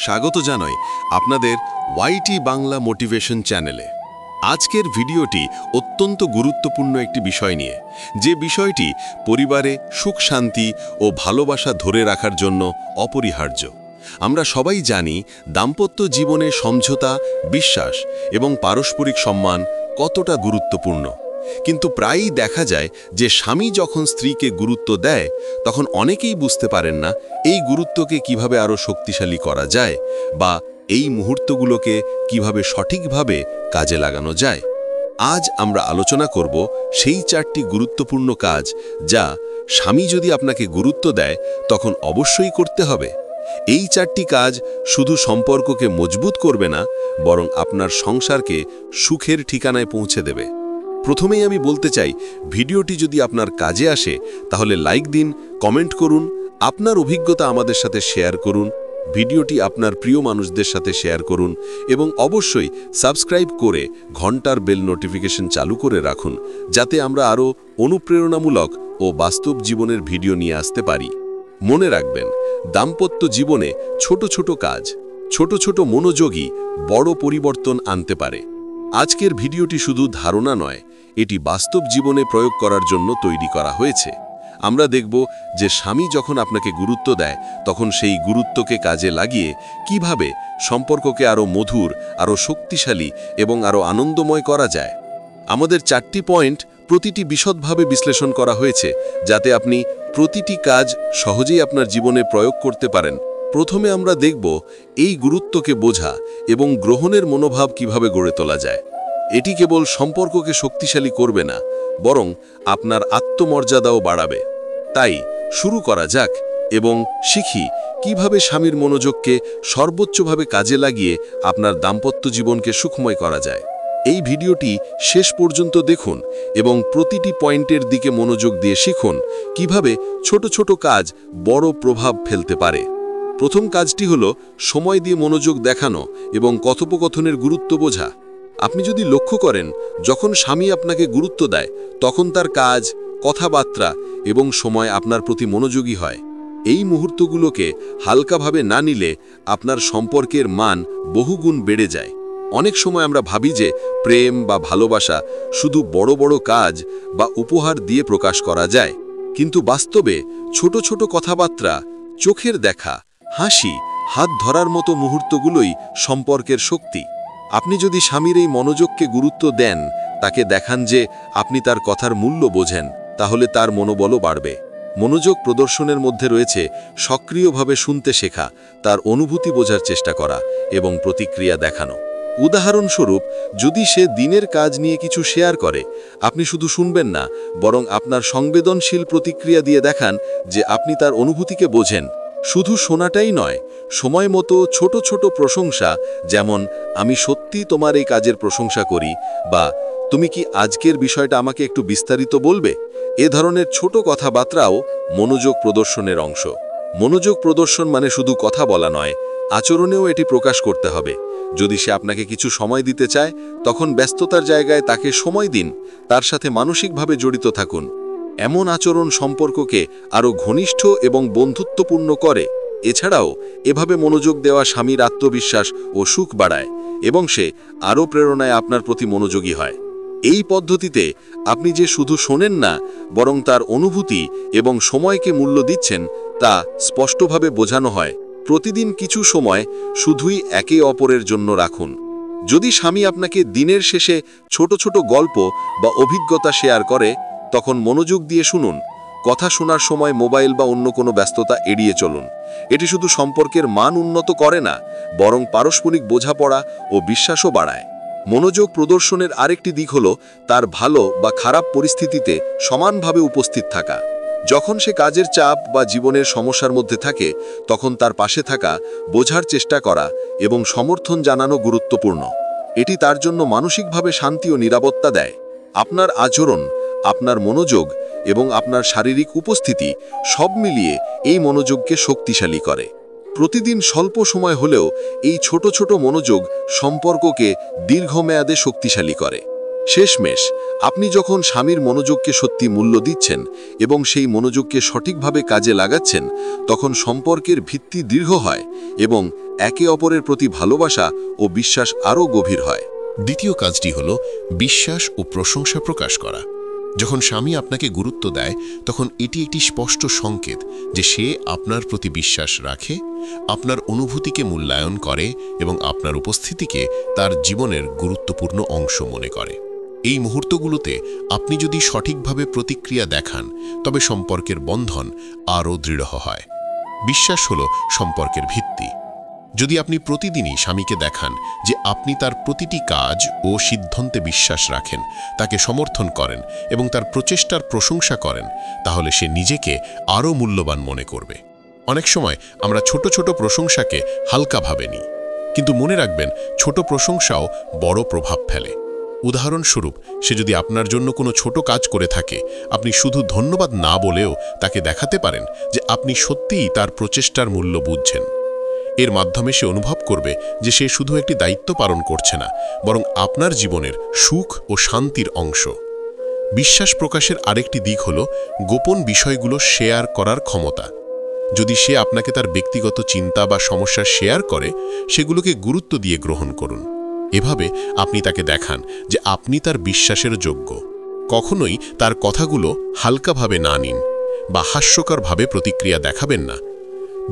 স্বাগত জানাই আপনাদের ওয়াইটি বাংলা মোটিভেশন চ্যানেলে। আজকের ভিডিওটি অত্যন্ত গুরুত্বপূর্ণ একটি বিষয় নিয়ে, যে বিষয়টি পরিবারে সুখ শান্তি ও ভালোবাসা ধরে রাখার জন্য অপরিহার্য। আমরা সবাই জানি দাম্পত্য জীবনে সমঝোতা, বিশ্বাস এবং পারস্পরিক সম্মান কতটা গুরুত্বপূর্ণ। কিন্তু প্রায়ই দেখা যায় যে স্বামী যখন স্ত্রীকে গুরুত্ব দেয়, তখন অনেকেই বুঝতে পারেন না এই গুরুত্বকে কিভাবে আরও শক্তিশালী করা যায় বা এই মুহূর্তগুলোকে কিভাবে সঠিকভাবে কাজে লাগানো যায়। আজ আমরা আলোচনা করব সেই 4টি গুরুত্বপূর্ণ কাজ যা স্বামী যদি আপনাকে গুরুত্ব দেয় তখন অবশ্যই করতে হবে। এই 4টি কাজ শুধু সম্পর্ককে মজবুত করবে না, বরং আপনার সংসারকে সুখের ঠিকানায় পৌঁছে দেবে। প্রথমেই আমি বলতে চাই, ভিডিওটি যদি আপনার কাজে আসে তাহলে লাইক দিন, কমেন্ট করুন, আপনার অভিজ্ঞতা আমাদের সাথে শেয়ার করুন, ভিডিওটি আপনার প্রিয় মানুষদের সাথে শেয়ার করুন এবং অবশ্যই সাবস্ক্রাইব করে ঘন্টার বেল নোটিফিকেশন চালু করে রাখুন, যাতে আমরা আরও অনুপ্রেরণামূলক ও বাস্তব জীবনের ভিডিও নিয়ে আসতে পারি। মনে রাখবেন, দাম্পত্য জীবনে ছোট ছোট কাজ, ছোট ছোট মনোযোগী বড় পরিবর্তন আনতে পারে। আজকের ভিডিওটি শুধু ধারণা নয়, এটি বাস্তব জীবনে প্রয়োগ করার জন্য তৈরি করা হয়েছে। আমরা দেখব যে স্বামী যখন আপনাকে গুরুত্ব দেয়, তখন সেই গুরুত্বকে কাজে লাগিয়ে কিভাবে সম্পর্ককে আরও মধুর, আরও শক্তিশালী এবং আরও আনন্দময় করা যায়। আমাদের 4টি পয়েন্ট প্রতিটি বিশদভাবে বিশ্লেষণ করা হয়েছে, যাতে আপনি প্রতিটি কাজ সহজেই আপনার জীবনে প্রয়োগ করতে পারেন। প্রথমে আমরা দেখব এই গুরুত্বকে বোঝা এবং গ্রহণের মনোভাব কিভাবে গড়ে তোলা যায়। এটি কেবল সম্পর্ককে শক্তিশালী করবে না, বরং আপনার আত্মমর্যাদাও বাড়াবে। তাই শুরু করা যাক এবং শিখি কিভাবে স্বামীর মনোযোগকে সর্বোচ্চভাবে কাজে লাগিয়ে আপনার দাম্পত্য জীবনকে সুখময় করা যায়। এই ভিডিওটি শেষ পর্যন্ত দেখুন এবং প্রতিটি পয়েন্টের দিকে মনোযোগ দিয়ে শিখুন কিভাবে ছোট ছোট কাজ বড় প্রভাব ফেলতে পারে। প্রথম কাজটি হলো সময় দিয়ে মনোযোগ দেখানো এবং কথোপকথনের গুরুত্ব বোঝা। আপনি যদি লক্ষ্য করেন, যখন স্বামী আপনাকে গুরুত্ব দেয়, তখন তার কাজ, কথাবার্তা এবং সময় আপনার প্রতি মনোযোগী হয়। এই মুহূর্তগুলোকে হালকাভাবে না নিলে আপনার সম্পর্কের মান বহুগুণ বেড়ে যায়। অনেক সময় আমরা ভাবি যে প্রেম বা ভালোবাসা শুধু বড় বড় কাজ বা উপহার দিয়ে প্রকাশ করা যায়, কিন্তু বাস্তবে ছোট ছোট কথাবার্তা, চোখের দেখা, হাসি, হাত ধরার মতো মুহূর্তগুলোই সম্পর্কের শক্তি। আপনি যদি স্বামীর এই মনোযোগকে গুরুত্ব দেন, তাকে দেখান যে আপনি তার কথার মূল্য বোঝেন, তাহলে তার মনোবলও বাড়বে। মনোযোগ প্রদর্শনের মধ্যে রয়েছে সক্রিয়ভাবে শুনতে শেখা, তার অনুভূতি বোঝার চেষ্টা করা এবং প্রতিক্রিয়া দেখানো। উদাহরণস্বরূপ, যদি সে দিনের কাজ নিয়ে কিছু শেয়ার করে, আপনি শুধু শুনবেন না, বরং আপনার সংবেদনশীল প্রতিক্রিয়া দিয়ে দেখান যে আপনি তার অনুভূতিকে বোঝেন। শুধু শোনাটাই নয়, সময় মতো ছোট ছোট প্রশংসা, যেমন আমি সত্যি তোমার এই কাজের প্রশংসা করি বা তুমি কি আজকের বিষয়টা আমাকে একটু বিস্তারিত বলবে, এ ধরনের ছোট কথাবার্তাও মনোযোগ প্রদর্শনের অংশ। মনোযোগ প্রদর্শন মানে শুধু কথা বলা নয়, আচরণেও এটি প্রকাশ করতে হবে। যদি সে আপনাকে কিছু সময় দিতে চায়, তখন ব্যস্ততার জায়গায় তাকে সময় দিন, তার সাথে মানসিকভাবে জড়িত থাকুন। এমন আচরণ সম্পর্ককে আরও ঘনিষ্ঠ এবং বন্ধুত্বপূর্ণ করে। এছাড়াও এভাবে মনোযোগ দেওয়া স্বামীর আত্মবিশ্বাস ও সুখ বাড়ায় এবং সে আরও প্রেরণায় আপনার প্রতি মনোযোগী হয়। এই পদ্ধতিতে আপনি যে শুধু শোনেন না, বরং তার অনুভূতি এবং সময়কে মূল্য দিচ্ছেন, তা স্পষ্টভাবে বোঝানো হয়। প্রতিদিন কিছু সময় শুধুই একে অপরের জন্য রাখুন। যদি স্বামী আপনাকে দিনের শেষে ছোট ছোট গল্প বা অভিজ্ঞতা শেয়ার করে, তখন মনোযোগ দিয়ে শুনুন। কথা শোনার সময় মোবাইল বা অন্য কোনো ব্যস্ততা এড়িয়ে চলুন। এটি শুধু সম্পর্কের মান উন্নত করে না, বরং পারস্পরিক বোঝাপড়া ও বিশ্বাসও বাড়ায়। মনোযোগ প্রদর্শনের আরেকটি দিক হলো তার ভালো বা খারাপ পরিস্থিতিতে সমানভাবে উপস্থিত থাকা। যখন সে কাজের চাপ বা জীবনের সমস্যার মধ্যে থাকে, তখন তার পাশে থাকা, বোঝার চেষ্টা করা এবং সমর্থন জানানো গুরুত্বপূর্ণ। এটি তার জন্য মানসিকভাবে শান্তি ও নিরাপত্তা দেয়। আপনার আচরণ, আপনার মনোযোগ এবং আপনার শারীরিক উপস্থিতি সব মিলিয়ে এই মনোযোগকে শক্তিশালী করে। প্রতিদিন স্বল্প সময় হলেও এই ছোট ছোট মনোযোগ সম্পর্ককে দীর্ঘমেয়াদে শক্তিশালী করে। শেষমেশ আপনি যখন স্বামীর মনোযোগকে সত্যি মূল্য দিচ্ছেন এবং সেই মনোযোগকে সঠিকভাবে কাজে লাগাচ্ছেন, তখন সম্পর্কের ভিত্তি দৃঢ় হয় এবং একে অপরের প্রতি ভালোবাসা ও বিশ্বাস আরও গভীর হয়। দ্বিতীয় কাজটি হল বিশ্বাস ও প্রশংসা প্রকাশ করা। যখন স্বামী আপনাকে গুরুত্ব দেয়, তখন এটি একটি স্পষ্ট সংকেত যে সে আপনার প্রতি বিশ্বাস রাখে, আপনার অনুভূতিকে মূল্যায়ন করে এবং আপনার উপস্থিতিকে তার জীবনের গুরুত্বপূর্ণ অংশ মনে করে। এই মুহূর্তগুলোতে আপনি যদি সঠিকভাবে প্রতিক্রিয়া দেখান, তবে সম্পর্কের বন্ধন আরও দৃঢ় হয়। বিশ্বাস হল সম্পর্কের ভিত্তি। যদি আপনি প্রতিদিনই স্বামীকে দেখান যে আপনি তার প্রতিটি কাজ ও সিদ্ধান্তে বিশ্বাস রাখেন, তাকে সমর্থন করেন এবং তার প্রচেষ্টার প্রশংসা করেন, তাহলে সে নিজেকে আরও মূল্যবান মনে করবে। অনেক সময় আমরা ছোট ছোট প্রশংসাকে হালকাভাবে নিই, কিন্তু মনে রাখবেন, ছোট প্রশংসাও বড় প্রভাব ফেলে। উদাহরণস্বরূপ, সে যদি আপনার জন্য কোনো ছোট কাজ করে থাকে, আপনি শুধু ধন্যবাদ না বলেও তাকে দেখাতে পারেন যে আপনি সত্যিই তার প্রচেষ্টার মূল্য বুঝছেন। এর মাধ্যমে সে অনুভব করবে যে সে শুধু একটি দায়িত্ব পালন করছে না, বরং আপনার জীবনের সুখ ও শান্তির অংশ। বিশ্বাস প্রকাশের আরেকটি দিক হল গোপন বিষয়গুলো শেয়ার করার ক্ষমতা। যদি সে আপনাকে তার ব্যক্তিগত চিন্তা বা সমস্যা শেয়ার করে, সেগুলোকে গুরুত্ব দিয়ে গ্রহণ করুন। এভাবে আপনি তাকে দেখান যে আপনি তার বিশ্বাসের যোগ্য। কখনোই তার কথাগুলো হালকাভাবে না নিন বা হাস্যকরভাবে প্রতিক্রিয়া দেখাবেন না।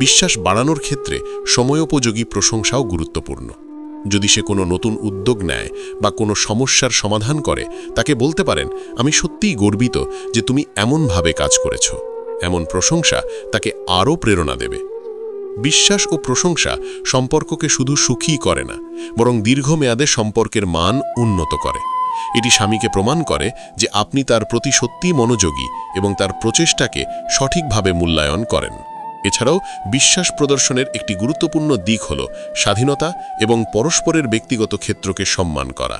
বিশ্বাস বাড়ানোর ক্ষেত্রে সময়োপযোগী প্রশংসাও গুরুত্বপূর্ণ। যদি সে কোনো নতুন উদ্যোগ নেয় বা কোনো সমস্যার সমাধান করে, তাকে বলতে পারেন, আমি সত্যিই গর্বিত যে তুমি এমনভাবে কাজ করেছ। এমন প্রশংসা তাকে আরও প্রেরণা দেবে। বিশ্বাস ও প্রশংসা সম্পর্ককে শুধু সুখী করে না, বরং দীর্ঘমেয়াদে সম্পর্কের মান উন্নত করে। এটি স্বামীকে প্রমাণ করে যে আপনি তার প্রতি সত্যিই মনোযোগী এবং তার প্রচেষ্টাকে সঠিকভাবে মূল্যায়ন করেন। এছাড়াও বিশ্বাস প্রদর্শনের একটি গুরুত্বপূর্ণ দিক হল স্বাধীনতা এবং পরস্পরের ব্যক্তিগত ক্ষেত্রকে সম্মান করা।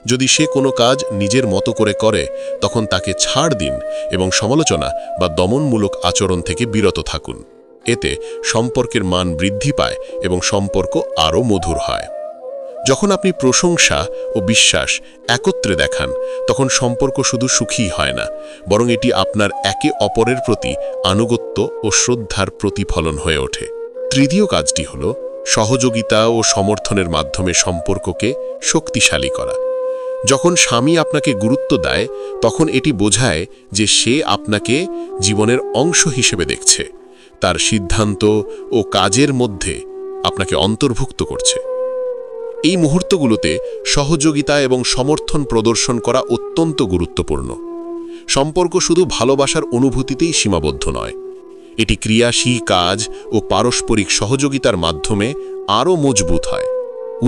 যদি সে কোনো কাজ নিজের মতো করে, তখন তাকে ছাড় দিন এবং সমালোচনা বা দমনমূলক আচরণ থেকে বিরত থাকুন। এতে সম্পর্কের মান বৃদ্ধি পায় এবং সম্পর্ক আরও মধুর হয়। যখন আপনি প্রশংসা ও বিশ্বাস একত্রে দেখান, তখন সম্পর্ক শুধু সুখী হয় না, বরং এটি আপনার একে অপরের প্রতি আনুগত্য ও শ্রদ্ধার প্রতিফলন হয়ে ওঠে। তৃতীয় কাজটি হল সহযোগিতা ও সমর্থনের মাধ্যমে সম্পর্ককে শক্তিশালী করা। যখন স্বামী আপনাকে গুরুত্ব দেয়, তখন এটি বোঝায় যে সে আপনাকে জীবনের অংশ হিসেবে দেখছে, তার সিদ্ধান্ত ও কাজের মধ্যে আপনাকে অন্তর্ভুক্ত করছে। এই মুহূর্তগুলোতে সহযোগিতা এবং সমর্থন প্রদর্শন করা অত্যন্ত গুরুত্বপূর্ণ। সম্পর্ক শুধু ভালোবাসার অনুভূতিতেই সীমাবদ্ধ নয়, এটি ক্রিয়াশীল কাজ ও পারস্পরিক সহযোগিতার মাধ্যমে আরও মজবুত হয়।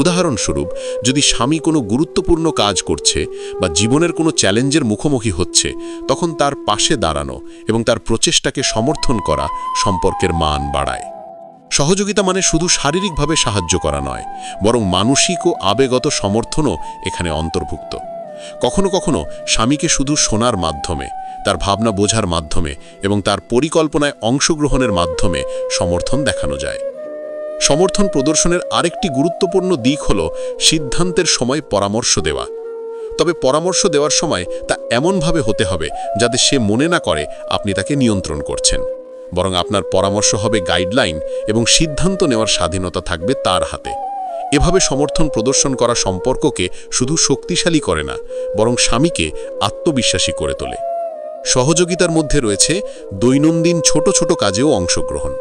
উদাহরণস্বরূপ, যদি স্বামী কোনো গুরুত্বপূর্ণ কাজ করছে বা জীবনের কোনো চ্যালেঞ্জের মুখোমুখি হচ্ছে, তখন তার পাশে দাঁড়ানো এবং তার প্রচেষ্টাকে সমর্থন করা সম্পর্কের মান বাড়ায়। সহযোগিতা মানে শুধু শারীরিকভাবে সাহায্য করা নয়, বরং মানসিক ও আবেগগত সমর্থনও এখানে অন্তর্ভুক্ত। কখনো কখনো স্বামীকে শুধু শোনার মাধ্যমে, তার ভাবনা বোঝার মাধ্যমে এবং তার পরিকল্পনায় অংশগ্রহণের মাধ্যমে সমর্থন দেখানো যায়। সমর্থন প্রদর্শনের আরেকটি গুরুত্বপূর্ণ দিক হল সিদ্ধান্তের সময় পরামর্শ দেওয়া। তবে পরামর্শ দেওয়ার সময় তা এমনভাবে হতে হবে যাতে সে মনে না করে আপনি তাকে নিয়ন্ত্রণ করছেন, বরং আপনার পরামর্শ হবে গাইডলাইন এবং সিদ্ধান্ত নেওয়ার স্বাধীনতা থাকবে তার হাতে। এভাবে সমর্থন প্রদর্শন করা সম্পর্ককে শুধু শক্তিশালী করে না, বরং স্বামীকে আত্মবিশ্বাসী করে তোলে। সহযোগিতার মধ্যে রয়েছে দৈনন্দিন ছোট ছোট কাজেও অংশগ্রহণ।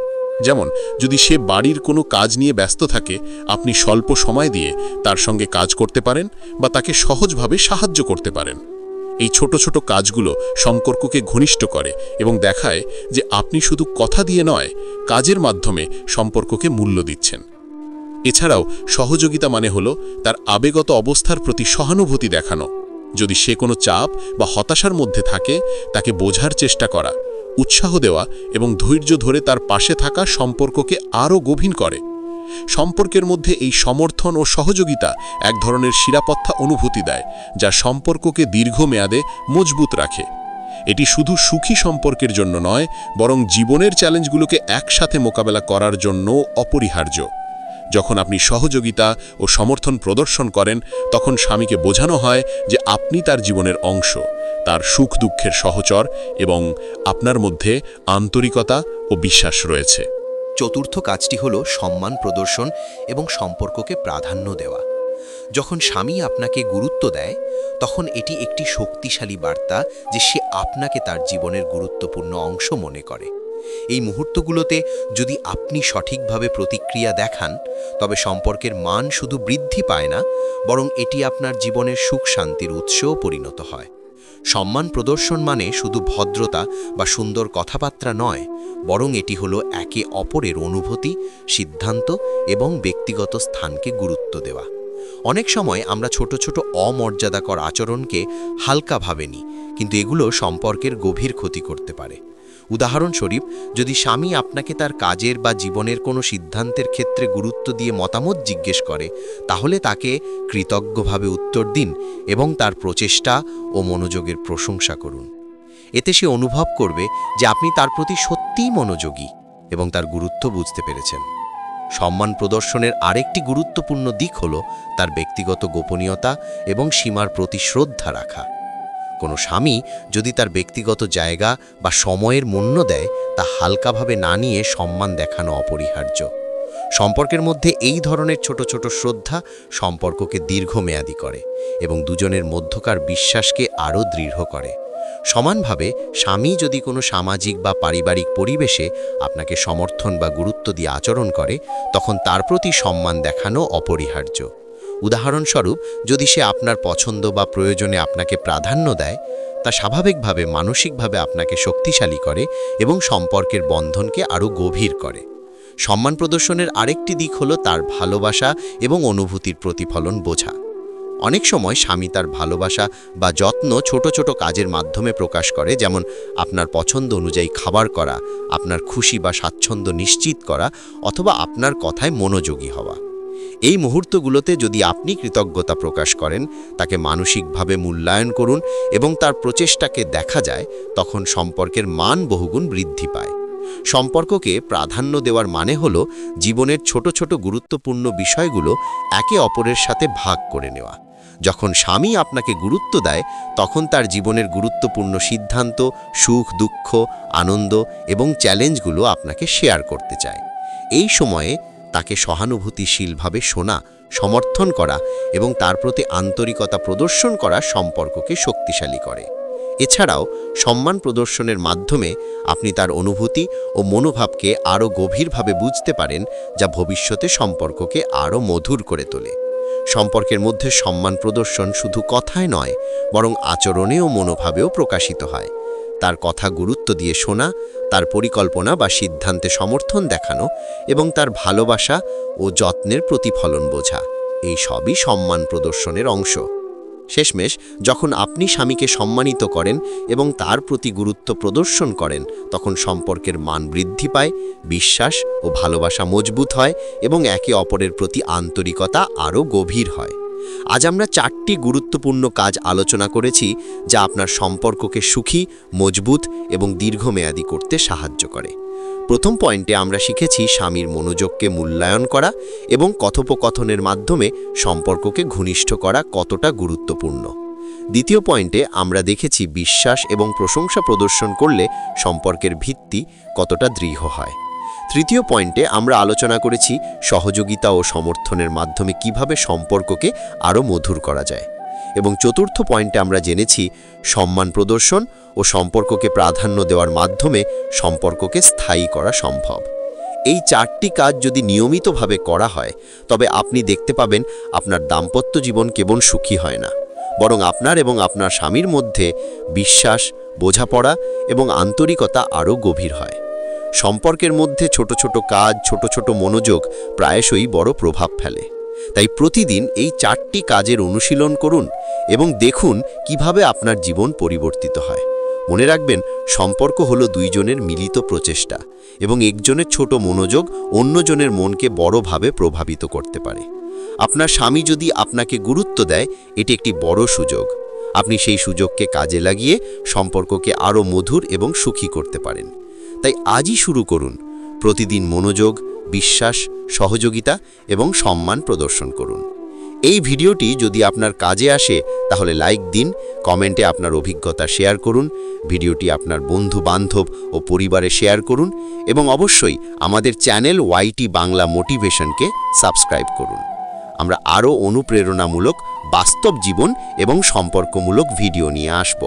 যেমন, যদি সে বাড়ির কোনো কাজ নিয়ে ব্যস্ত থাকে, আপনি স্বল্প সময় দিয়ে তার সঙ্গে কাজ করতে পারেন বা তাকে সহজভাবে সাহায্য করতে পারেন। এই ছোট ছোট কাজগুলো সম্পর্ককে ঘনিষ্ঠ করে এবং দেখায় যে আপনি শুধু কথা দিয়ে নয়, কাজের মাধ্যমে সম্পর্ককে মূল্য দিচ্ছেন। এছাড়াও সহযোগিতা মানে হলো তার আবেগগত অবস্থার প্রতি সহানুভূতি দেখানো। যদি সে কোনো চাপ বা হতাশার মধ্যে থাকে, তাকে বোঝার চেষ্টা করা, উৎসাহ দেওয়া এবং ধৈর্য ধরে তার পাশে থাকা সম্পর্ককে আরও গভীর করে। সম্পর্কের মধ্যে এই সমর্থন ও সহযোগিতা এক ধরনের নিরাপত্তা অনুভূতি দেয়, যা সম্পর্ককে দীর্ঘমেয়াদে মজবুত রাখে। এটি শুধু সুখী সম্পর্কের জন্য নয়, বরং জীবনের চ্যালেঞ্জগুলোকে একসাথে মোকাবেলা করার জন্য অপরিহার্য। যখন আপনি সহযোগিতা ও সমর্থন প্রদর্শন করেন তখন স্বামীকে বোঝানো হয় যে আপনি তার জীবনের অংশ, তার সুখ দুঃখের সহচর এবং আপনার মধ্যে আন্তরিকতা ও বিশ্বাস রয়েছে। চতুর্থ কাজটি হলো সম্মান প্রদর্শন এবং সম্পর্ককে প্রাধান্য দেওয়া। যখন স্বামী আপনাকে গুরুত্ব দেয় তখন এটি একটি শক্তিশালী বার্তা যে সে আপনাকে তার জীবনের গুরুত্বপূর্ণ অংশ মনে করে। এই মুহূর্তগুলোতে যদি আপনি সঠিকভাবে প্রতিক্রিয়া দেখান তবে সম্পর্কের মান শুধু বৃদ্ধি পায় না, বরং এটি আপনার জীবনের সুখ শান্তির উৎসেও পরিণত হয়। সম্মান প্রদর্শন মানে শুধু ভদ্রতা বা সুন্দর কথাবার্তা নয়, বরং এটি হলো একে অপরের অনুভূতি, সিদ্ধান্ত এবং ব্যক্তিগত স্থানকে গুরুত্ব দেওয়া। অনেক সময় আমরা ছোট ছোট অমর্যাদাকর আচরণকে হালকাভাবে নিই, কিন্তু এগুলো সম্পর্কের গভীর ক্ষতি করতে পারে। উদাহরণস্বরূপ, যদি স্বামী আপনাকে তার কাজের বা জীবনের কোনো সিদ্ধান্তের ক্ষেত্রে গুরুত্ব দিয়ে মতামত জিজ্ঞেস করে, তাহলে তাকে কৃতজ্ঞভাবে উত্তর দিন এবং তার প্রচেষ্টা ও মনোযোগের প্রশংসা করুন। এতে সে অনুভব করবে যে আপনি তার প্রতি সত্যিই মনোযোগী এবং তার গুরুত্ব বুঝতে পেরেছেন। সম্মান প্রদর্শনের আরেকটি গুরুত্বপূর্ণ দিক হল তার ব্যক্তিগত গোপনীয়তা এবং সীমার প্রতি শ্রদ্ধা রাখা। কোনো স্বামী যদি তার ব্যক্তিগত জায়গা বা সময়ের মূল্য দেয়, তা হালকাভাবে না নিয়ে সম্মান দেখানো অপরিহার্য। সম্পর্কের মধ্যে এই ধরনের ছোট ছোট শ্রদ্ধা সম্পর্ককে দীর্ঘমেয়াদী করে এবং দুজনের মধ্যকার বিশ্বাসকে আরও দৃঢ় করে। সমানভাবে স্বামী যদি কোনো সামাজিক বা পারিবারিক পরিবেশে আপনাকে সমর্থন বা গুরুত্ব দিয়ে আচরণ করে, তখন তার প্রতি সম্মান দেখানো অপরিহার্য। উদাহরণস্বরূপ, যদি সে আপনার পছন্দ বা প্রয়োজনে আপনাকে প্রাধান্য দেয়, তা স্বাভাবিকভাবে মানসিকভাবে আপনাকে শক্তিশালী করে এবং সম্পর্কের বন্ধনকে আরও গভীর করে। সম্মান প্রদর্শনের আরেকটি দিক হলো তার ভালোবাসা এবং অনুভূতির প্রতিফলন বোঝা। অনেক সময় স্বামী তার ভালোবাসা বা যত্ন ছোট ছোট কাজের মাধ্যমে প্রকাশ করে, যেমন আপনার পছন্দ অনুযায়ী খাবার করা, আপনার খুশি বা স্বাচ্ছন্দ্য নিশ্চিত করা, অথবা আপনার কথায় মনোযোগী হওয়া। এই মুহূর্তগুলোতে যদি আপনি কৃতজ্ঞতা প্রকাশ করেন, তাকে মানসিকভাবে মূল্যায়ন করুন এবং তার প্রচেষ্টাকে দেখা যায়, তখন সম্পর্কের মান বহুগুণ বৃদ্ধি পায়। সম্পর্ককে প্রাধান্য দেওয়ার মানে হলো জীবনের ছোট ছোট গুরুত্বপূর্ণ বিষয়গুলো একে অপরের সাথে ভাগ করে নেওয়া। যখন স্বামী আপনাকে গুরুত্ব দেয়, তখন তার জীবনের গুরুত্বপূর্ণ সিদ্ধান্ত, সুখ দুঃখ, আনন্দ এবং চ্যালেঞ্জগুলো আপনাকে শেয়ার করতে চায়। এই সময়ে তাকে সহানুভূতিশীলভাবে শোনা, সমর্থন করা এবং তার প্রতি আন্তরিকতা প্রদর্শন করা সম্পর্ককে শক্তিশালী করে। এছাড়াও সম্মান প্রদর্শনের মাধ্যমে আপনি তার অনুভূতি ও মনোভাবকে আরও গভীরভাবে বুঝতে পারেন, যা ভবিষ্যতে সম্পর্ককে আরও মধুর করে তোলে। সম্পর্কের মধ্যে সম্মান প্রদর্শন শুধু কথায় নয়, বরং আচরণে ও মনোভাবেও প্রকাশিত হয়। তার কথা গুরুত্ব দিয়ে শোনা, তার পরিকল্পনা বা সিদ্ধান্তে সমর্থন দেখানো এবং তার ভালোবাসা ও যত্নের প্রতিফলন বোঝা, এই সবই সম্মান প্রদর্শনের অংশ। শেষমেশ, যখন আপনি স্বামীকে সম্মানিত করেন এবং তার প্রতি গুরুত্ব প্রদর্শন করেন, তখন সম্পর্কের মান বৃদ্ধি পায়, বিশ্বাস ও ভালোবাসা মজবুত হয় এবং একে অপরের প্রতি আন্তরিকতা আরও গভীর হয়। আজ আমরা 4টি গুরুত্বপূর্ণ কাজ আলোচনা করেছি, যা আপনার সম্পর্ককে সুখী, মজবুত এবং দীর্ঘমেয়াদী করতে সাহায্য করে। প্রথম পয়েন্টে আমরা শিখেছি স্বামীর মনোযোগকে মূল্যায়ন করা এবং কথোপকথনের মাধ্যমে সম্পর্ককে ঘনিষ্ঠ করা কতটা গুরুত্বপূর্ণ। দ্বিতীয় পয়েন্টে আমরা দেখেছি বিশ্বাস এবং প্রশংসা প্রদর্শন করলে সম্পর্কের ভিত্তি কতটা দৃঢ় হয়। তৃতীয় পয়েন্টে আমরা আলোচনা করেছি সহযোগিতা ও সমর্থনের মাধ্যমে কিভাবে সম্পর্ককে আরও মধুর করা যায়। এবং চতুর্থ পয়েন্টে আমরা জেনেছি সম্মান প্রদর্শন ও সম্পর্ককে প্রাধান্য দেওয়ার মাধ্যমে সম্পর্ককে স্থায়ী করা সম্ভব। এই 4টি কাজ যদি নিয়মিতভাবে করা হয়, তবে আপনি দেখতে পাবেন আপনার দাম্পত্য জীবন কেবল সুখী হয় না, বরং আপনার এবং আপনার স্বামীর মধ্যে বিশ্বাস, বোঝাপড়া এবং আন্তরিকতা আরও গভীর হয়। সম্পর্কের মধ্যে ছোট ছোট কাজ, ছোট ছোট মনোযোগ প্রায়শই বড় প্রভাব ফেলে। তাই প্রতিদিন এই 4টি কাজের অনুশীলন করুন এবং দেখুন কিভাবে আপনার জীবন পরিবর্তিত হয়। মনে রাখবেন, সম্পর্ক হলো দুইজনের মিলিত প্রচেষ্টা এবং একজনের ছোট মনোযোগ অন্যজনের মনকে বড়ভাবে প্রভাবিত করতে পারে। আপনার স্বামী যদি আপনাকে গুরুত্ব দেয়, এটি একটি বড় সুযোগ। আপনি সেই সুযোগকে কাজে লাগিয়ে সম্পর্ককে আরও মধুর এবং সুখী করতে পারেন। তাই আজই শুরু করুন, প্রতিদিন মনোযোগ, বিশ্বাস, সহযোগিতা এবং সম্মান প্রদর্শন করুন। এই ভিডিওটি যদি আপনার কাজে আসে তাহলে লাইক দিন, কমেন্টে আপনার অভিজ্ঞতা শেয়ার করুন, ভিডিওটি আপনার বন্ধু বান্ধব ও পরিবারে শেয়ার করুন এবং অবশ্যই আমাদের চ্যানেল ওয়াইটি বাংলা মোটিভেশনকে সাবস্ক্রাইব করুন। আমরা আরও অনুপ্রেরণামূলক, বাস্তব জীবন এবং সম্পর্কমূলক ভিডিও নিয়ে আসব।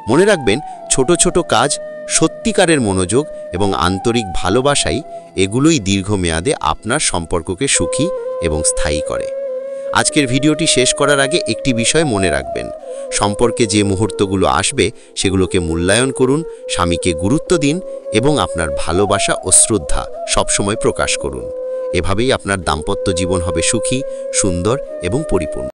মনে রাখবেন, ছোট ছোট কাজ, সত্যিকারের মনোযোগ এবং আন্তরিক ভালোবাসাই এগুলোই দীর্ঘমেয়াদে আপনার সম্পর্ককে সুখী এবং স্থায়ী করে। আজকের ভিডিওটি শেষ করার আগে একটি বিষয় মনে রাখবেন, সম্পর্কে যে মুহূর্তগুলো আসবে সেগুলোকে মূল্যায়ন করুন, স্বামীকে গুরুত্ব দিন এবং আপনার ভালোবাসা ও শ্রদ্ধা সবসময় প্রকাশ করুন। এভাবেই আপনার দাম্পত্য জীবন হবে সুখী, সুন্দর এবং পরিপূর্ণ।